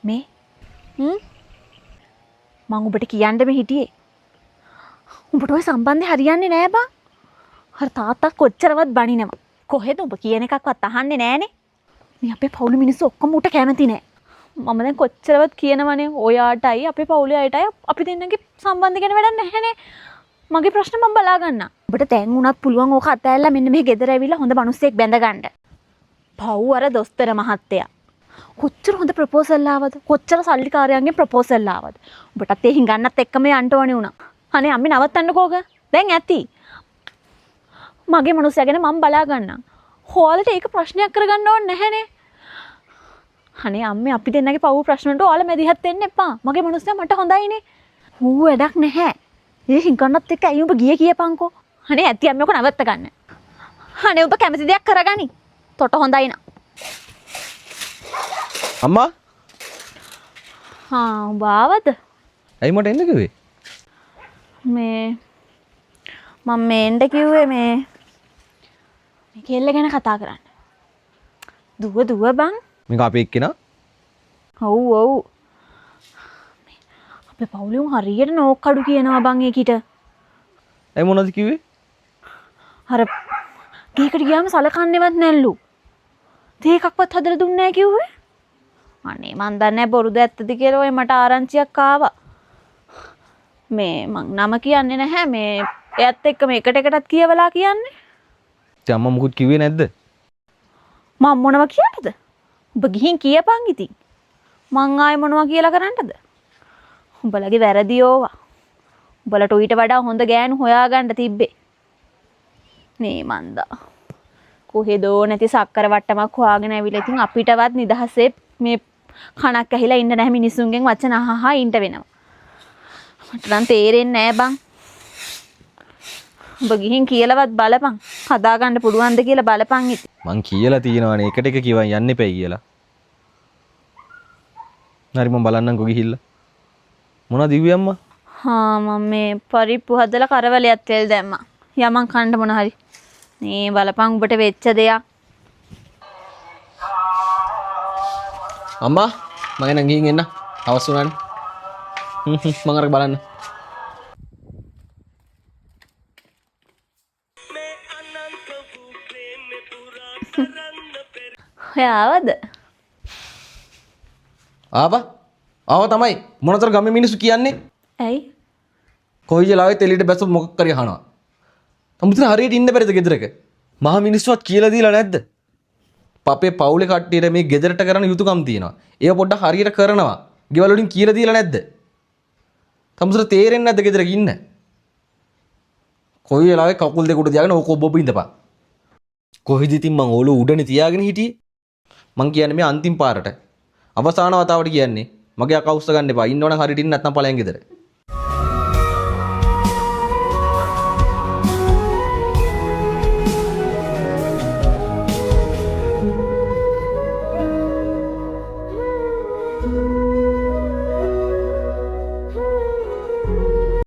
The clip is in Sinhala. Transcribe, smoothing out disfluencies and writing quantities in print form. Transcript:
මේ මං ඔබට කියන්න මේ හිටියේ. උඹට ඔය සම්බන්ධය හරියන්නේ නෑ බං. අර තාත්තා කොච්චරවත් බනිනවා. කොහෙද ඔබ කියන එකක්වත් අහන්නේ නෑනේ. මේ අපේ පවුලේ මිනිස්සු ඔක්කොම උට කැමති නෑ. මම දැන් කොච්චරවත් කියනවනේ ඔයාටයි අපේ පවුලේ අයටයි අපි දෙන්නගේ සම්බන්ධ ගැන වැඩක් නැහැනේ. මගේ ප්‍රශ්න මම බලා ගන්නම්. ඔබට දැන් උනත් පුළුවන් ඕක අතෑරලා මෙන්න මේ ගෙදර ඇවිල්ලා හොඳ මිනිස්සෙක් බැඳ ගන්න. පව් අර දොස්තර මහත්තයා. කොච්චර හොඳ ප්‍රොපෝසල් ආවද? කොච්චර සල්ලිකාරයන්ගේ ප්‍රොපෝසල් ආවද? ඔබටත් ඒ හිඟන්නත් එක්කම යන්න ඕනේ වුණා. අනේ අම්මේ නවත්තන්නකෝක. දැන් ඇති. මගේ මිනිස්සයා ගැන මම බලා ගන්නම්. හොයාලට ඒක ප්‍රශ්නයක් කරගන්න ඕනේ නැහැනේ. අනේ අම්මේ අපි දෙන්නගේ පව් ප්‍රශ්න වලට ඔයාලා මැදිහත් වෙන්න එපා. මගේ මිනිස්සයා මට හොඳයිනේ. ඌ වැඩක් නැහැ. ඒ හිඟන්නත් එක්ක ඇයි ඔබ ගියේ කියපන්කෝ. අනේ ඇති අම්මේ ඔක නවත්ත ගන්න. අනේ ඔබ කැමති දෙයක් කරගනි. තොට හොඳයි නා. අම්මා උඹ ආවද? ඇයි මට එන්න කිව්වේ? මේ මම මේ එන්න කිව්වේ මේ කෙල්ල ගැන කතා කරන්න. දුව බං. මේක අපේ එක්කෙනා? ඔව්. අපේ පවුලේ උන් හරියට නෝක්කඩු කියනවා බං ඒකිට. ඇයි මොනවද කිව්වේ? අර කීකට ගියාම සලකන්නේවත් නැල්ලු. තේ එකක්වත් හදලා දුන්නේ නැහැ කිව්වේ. අනේ මන් දන්නේ බොරුද ඇත්තද කියලා ඔය මට ආරංචියක් ආවා. මේ මං නම කියන්නේ නැහැ මේ එයත් එක්ක මේකට එකටත් කියවලා කියන්නේ. ඉතින් අම්මා මුකුත් කිව්වේ නැද්ද? මම මොනවා කියන්නද? ඔබ ගිහින් කියපන් ඉතින්. මං ආයේ මොනවා කියලා කරන්නද? උඹලගේ වැරදි ඕවා. උඹලට ඊට වඩා හොඳ ගෑනු හොයාගන්න තිබ්බේ. මේ මන්දා. කොහෙදෝ නැති සක්කර වට්ටමක් හොයාගෙන ඇවිල්ලා ඉතින් අපිටවත් නිදහසේ මේ කණක් ඇහිලා ඉන්න නැහැ මිනිස්සුන්ගෙන් වචන අහහා ඉන්න වෙනවා. මට නම් තේරෙන්නේ නැහැ බං. ඔබ ගිහින් කියලාවත් බලපන්. හදාගන්න පුළුවන්ද කියලා බලපන් ඉතින්. මං කියලා තියෙනවානේ එකට එක කියවන් යන්න එපයි කියලා. හරි මම බලන්නම්කෝ ගිහිල්ලා. මොනවද ඉව්වේ අම්මා? මම මේ පරිප්පු හදලා කරවලයක් තෙල් දැම්මා. යමන් කන්න මොන හරි. මේ බලපන් ඔබට වෙච්ච දෙයක්. අම්මා මම එන්න ගිහින් එන්න. අවස් වුණානේ. මම අර බලන්න. ආවද? ආව තමයි. මොනතර ගමේ මිනිස්සු කියන්නේ? ඇයි? කොයි ජලාවෙත් එළියට බැස්සොත් මොකක් කරේ අහනවා. අමුතුන හරියට ඉන්න බැරිද ගෙදරක? මහා මිනිස්සුවත් කියලා දීලා නැද්ද? අපේ පවුලේ කට්ටියට මේ ගෙදරට කරන යුතුයකම් තියෙනවා. ඒව පොඩ්ඩක් හරියට කරනවා. ගෙවල් වලින් කියලා දීලා නැද්ද? තමුසර තේරෙන්නේ නැද්ද ගෙදරක ඉන්න? කොයි වෙලාවෙ කකුල් දෙක උඩ තියාගෙන ඕක ඔබ ඉඳපන්. කොහෙද ඉතින් මං ඕලු උඩනේ තියාගෙන හිටියේ? මං කියන්නේ මේ අන්තිම පාරට. අවසාන වතාවට කියන්නේ මගේ අකවුස්ස ගන්න එපා. ඉන්නවනම් හරියට ඉන්න නැත්නම් ඵලයන් ගෙදර.